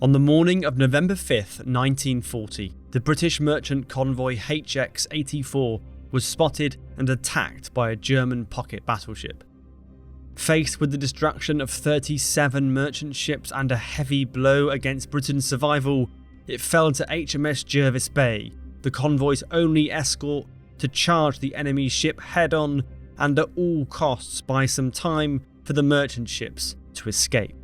On the morning of November 5th, 1940, the British merchant convoy HX84 was spotted and attacked by a German pocket battleship. Faced with the destruction of 37 merchant ships and a heavy blow against Britain's survival, it fell to HMS Jervis Bay, the convoy's only escort, to charge the enemy ship head-on and at all costs buy some time for the merchant ships to escape.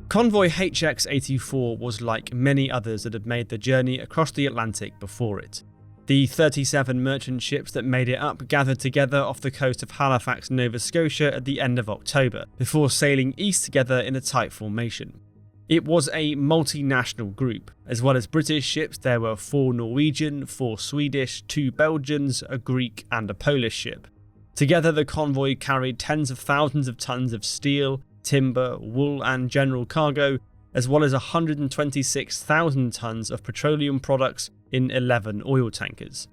Convoy HX84 was like many others that had made the journey across the Atlantic before it. The 37 merchant ships that made it up gathered together off the coast of Halifax, Nova Scotia at the end of October, before sailing east together in a tight formation. It was a multinational group. As well as British ships, there were 4 Norwegian, 4 Swedish, 2 Belgians, a Greek and a Polish ship. Together the convoy carried tens of thousands of tons of steel, timber, wool and general cargo, as well as 126,000 tons of petroleum products in 11 oil tankers.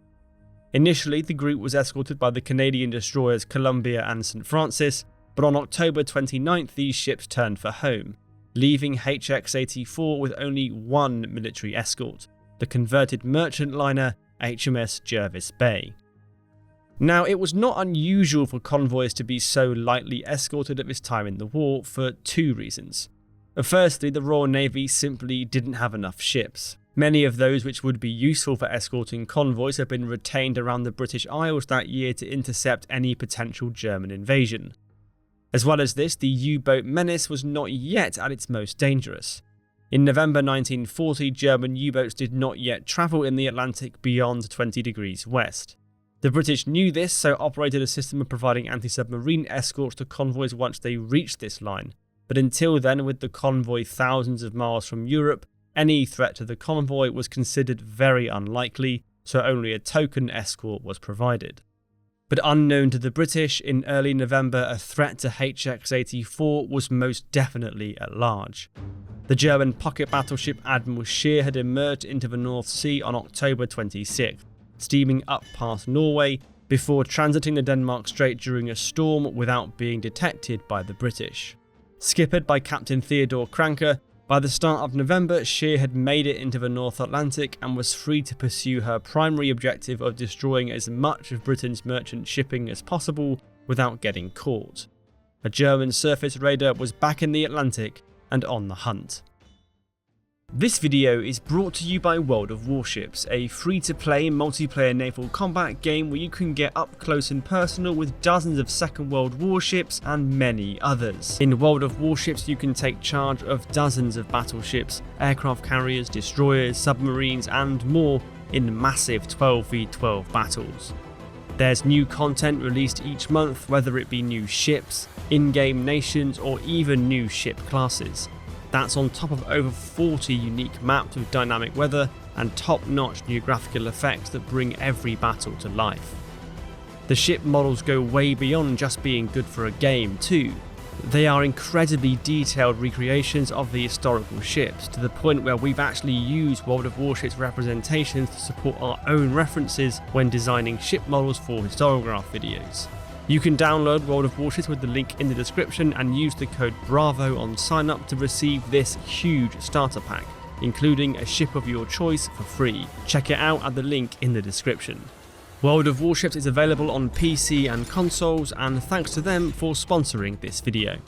Initially, the group was escorted by the Canadian destroyers Columbia and St. Francis, but on October 29th these ships turned for home, leaving HX84 with only one military escort, the converted merchant liner HMS Jervis Bay. Now, it was not unusual for convoys to be so lightly escorted at this time in the war for 2 reasons. Firstly, the Royal Navy simply didn't have enough ships. Many of those which would be useful for escorting convoys had been retained around the British Isles that year to intercept any potential German invasion. As well as this, the U-boat menace was not yet at its most dangerous. In November 1940, German U-boats did not yet travel in the Atlantic beyond 20 degrees west. The British knew this, so operated a system of providing anti-submarine escorts to convoys once they reached this line. But until then, with the convoy thousands of miles from Europe, any threat to the convoy was considered very unlikely, so only a token escort was provided. But unknown to the British, in early November a threat to HX84 was most definitely at large. The German pocket battleship Admiral Scheer had emerged into the North Sea on October 26th. Steaming up past Norway before transiting the Denmark Strait during a storm without being detected by the British. Skippered by Captain Theodore Kranker, by the start of November, Scheer had made it into the North Atlantic and was free to pursue her primary objective of destroying as much of Britain's merchant shipping as possible without getting caught. A German surface raider was back in the Atlantic and on the hunt. This video is brought to you by World of Warships, a free-to-play multiplayer naval combat game where you can get up close and personal with dozens of Second World warships and many others. In World of Warships you can take charge of dozens of battleships, aircraft carriers, destroyers, submarines and more in massive 12v12 battles. There's new content released each month, whether it be new ships, in-game nations or even new ship classes. That's on top of over 40 unique maps with dynamic weather and top-notch new graphical effects that bring every battle to life. The ship models go way beyond just being good for a game too. They are incredibly detailed recreations of the historical ships, to the point where we've actually used World of Warships representations to support our own references when designing ship models for Historigraph videos. You can download World of Warships with the link in the description and use the code BRAVO on sign up to receive this huge starter pack, including a ship of your choice for free. Check it out at the link in the description. World of Warships is available on PC and consoles, and thanks to them for sponsoring this video.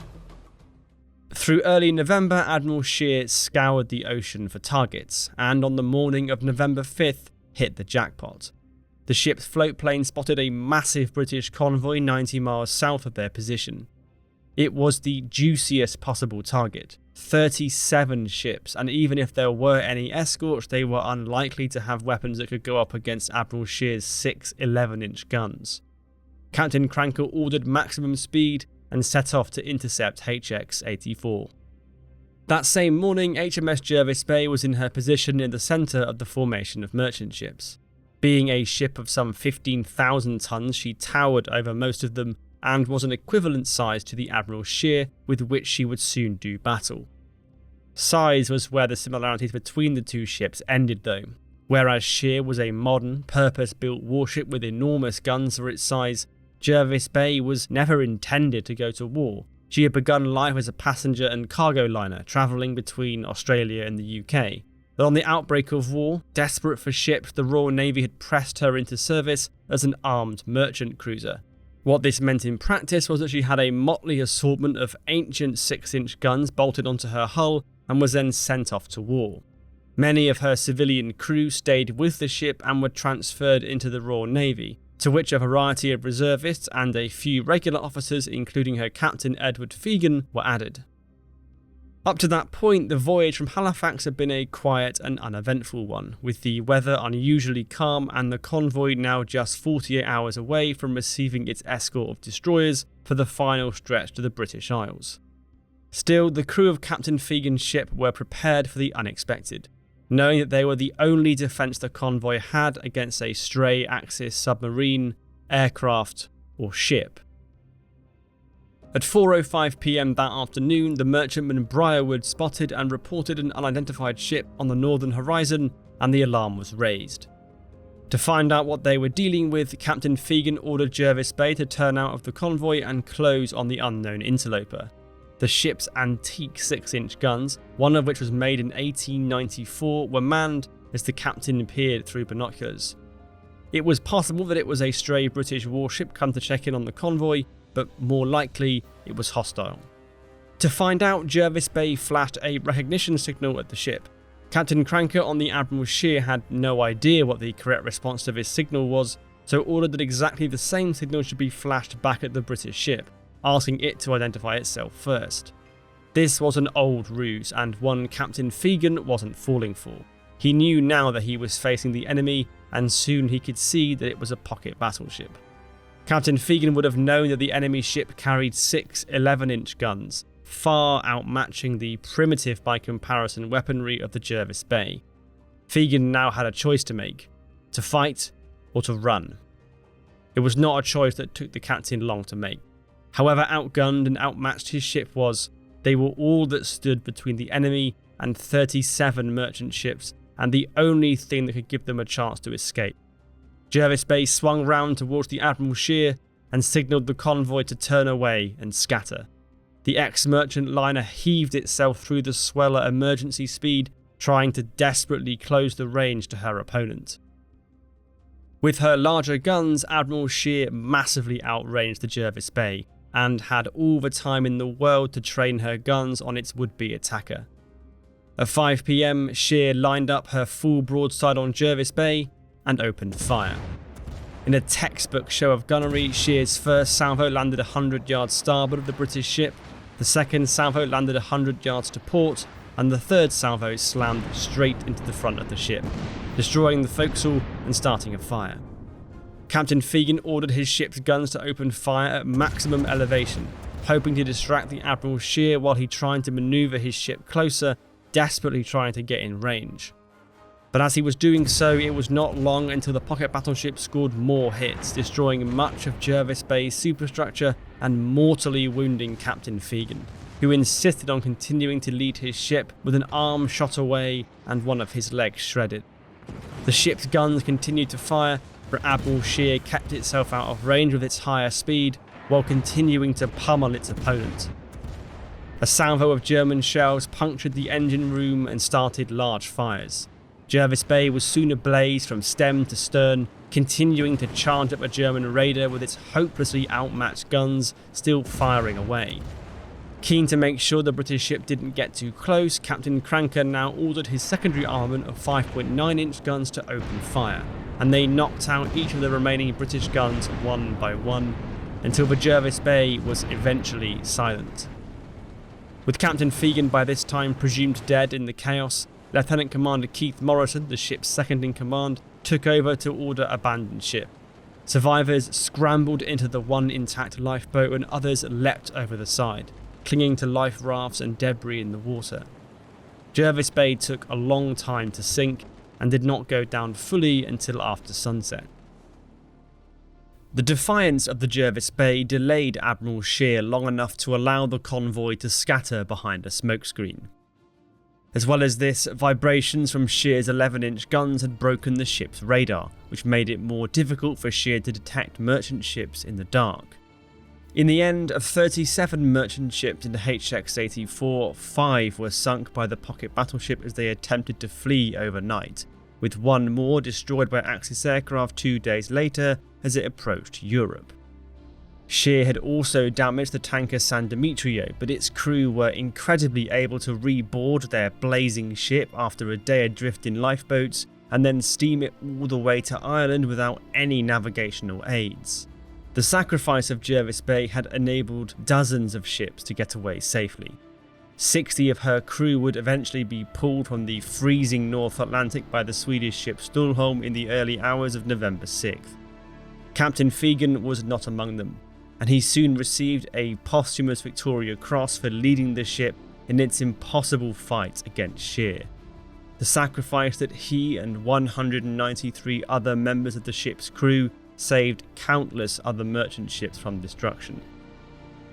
Through early November, Admiral Scheer scoured the ocean for targets, and on the morning of November 5th, hit the jackpot. The ship's float plane spotted a massive British convoy 90 miles south of their position. It was the juiciest possible target, 37 ships, and even if there were any escorts, they were unlikely to have weapons that could go up against Admiral Scheer's 6 11-inch guns. Captain Kranker ordered maximum speed and set off to intercept HX84. That same morning, HMS Jervis Bay was in her position in the centre of the formation of merchant ships. Being a ship of some 15,000 tons, she towered over most of them and was an equivalent size to the Admiral Scheer with which she would soon do battle. Size was where the similarities between the two ships ended though. Whereas Scheer was a modern, purpose-built warship with enormous guns for its size, Jervis Bay was never intended to go to war. She had begun life as a passenger and cargo liner travelling between Australia and the UK. But on the outbreak of war, desperate for ships, the Royal Navy had pressed her into service as an armed merchant cruiser. What this meant in practice was that she had a motley assortment of ancient 6-inch guns bolted onto her hull and was then sent off to war. Many of her civilian crew stayed with the ship and were transferred into the Royal Navy, to which a variety of reservists and a few regular officers, including her captain Edward Fegan, were added. Up to that point, the voyage from Halifax had been a quiet and uneventful one, with the weather unusually calm and the convoy now just 48 hours away from receiving its escort of destroyers for the final stretch to the British Isles. Still, the crew of Captain Fegan's ship were prepared for the unexpected, knowing that they were the only defence the convoy had against a stray Axis submarine, aircraft, or ship. At 4:05 PM that afternoon, the merchantman Briarwood spotted and reported an unidentified ship on the northern horizon, and the alarm was raised. To find out what they were dealing with, Captain Fegan ordered Jervis Bay to turn out of the convoy and close on the unknown interloper. The ship's antique 6-inch guns, one of which was made in 1894, were manned as the captain peered through binoculars. It was possible that it was a stray British warship come to check in on the convoy, but more likely it was hostile. To find out, Jervis Bay flashed a recognition signal at the ship. Captain Cranker on the Admiral Scheer had no idea what the correct response to this signal was, so ordered that exactly the same signal should be flashed back at the British ship, asking it to identify itself first. This was an old ruse, and one Captain Fegan wasn't falling for. He knew now that he was facing the enemy, and soon he could see that it was a pocket battleship. Captain Fegan would have known that the enemy ship carried 6 11-inch guns, far outmatching the primitive by comparison weaponry of the Jervis Bay. Fegan now had a choice to make: to fight or to run. It was not a choice that took the captain long to make. However outgunned and outmatched his ship was, they were all that stood between the enemy and 37 merchant ships, and the only thing that could give them a chance to escape. Jervis Bay swung round towards the Admiral Scheer and signalled the convoy to turn away and scatter. The ex-merchant liner heaved itself through the swell at emergency speed, trying to desperately close the range to her opponent. With her larger guns, Admiral Scheer massively outranged the Jervis Bay, and had all the time in the world to train her guns on its would-be attacker. At 5 PM, Scheer lined up her full broadside on Jervis Bay and opened fire. In a textbook show of gunnery, Scheer's first salvo landed 100 yards starboard of the British ship, the second salvo landed 100 yards to port, and the third salvo slammed straight into the front of the ship, destroying the forecastle and starting a fire. Captain Fegan ordered his ship's guns to open fire at maximum elevation, hoping to distract the Admiral Scheer while he tried to manoeuvre his ship closer, desperately trying to get in range. But as he was doing so, it was not long until the pocket battleship scored more hits, destroying much of Jervis Bay's superstructure and mortally wounding Captain Fegan, who insisted on continuing to lead his ship with an arm shot away and one of his legs shredded. The ship's guns continued to fire, but Admiral Scheer kept itself out of range with its higher speed while continuing to pummel its opponent. A salvo of German shells punctured the engine room and started large fires. Jervis Bay was soon ablaze from stem to stern, continuing to charge up a German raider with its hopelessly outmatched guns still firing away. Keen to make sure the British ship didn't get too close, Captain Cranker now ordered his secondary armament of 5.9-inch guns to open fire, and they knocked out each of the remaining British guns one by one, until the Jervis Bay was eventually silent. With Captain Fegan by this time presumed dead in the chaos, Lieutenant Commander Keith Morrison, the ship's second-in-command, took over to order abandon ship. Survivors scrambled into the one intact lifeboat and others leapt over the side, clinging to life rafts and debris in the water. Jervis Bay took a long time to sink and did not go down fully until after sunset. The defiance of the Jervis Bay delayed Admiral Scheer long enough to allow the convoy to scatter behind a smokescreen. As well as this, vibrations from Scheer's 11-inch guns had broken the ship's radar, which made it more difficult for Scheer to detect merchant ships in the dark. In the end, of 37 merchant ships in the HX84, 5 were sunk by the pocket battleship as they attempted to flee overnight, with one more destroyed by Axis aircraft 2 days later as it approached Europe. Scheer had also damaged the tanker San Demetrio, but its crew were incredibly able to reboard their blazing ship after a day adrift in lifeboats and then steam it all the way to Ireland without any navigational aids. The sacrifice of Jervis Bay had enabled dozens of ships to get away safely. 60 of her crew would eventually be pulled from the freezing North Atlantic by the Swedish ship Stålholm in the early hours of November 6th. Captain Fegan was not among them, and he soon received a posthumous Victoria Cross for leading the ship in its impossible fight against Scheer. The sacrifice that he and 193 other members of the ship's crew saved countless other merchant ships from destruction.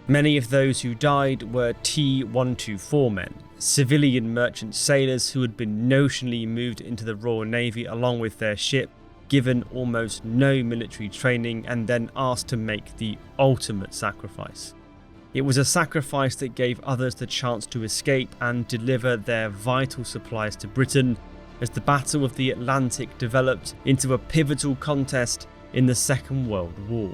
Many of those who died were T-124 men, civilian merchant sailors who had been notionally moved into the Royal Navy along with their ship, given almost no military training, and then asked to make the ultimate sacrifice. It was a sacrifice that gave others the chance to escape and deliver their vital supplies to Britain as the Battle of the Atlantic developed into a pivotal contest in the Second World War.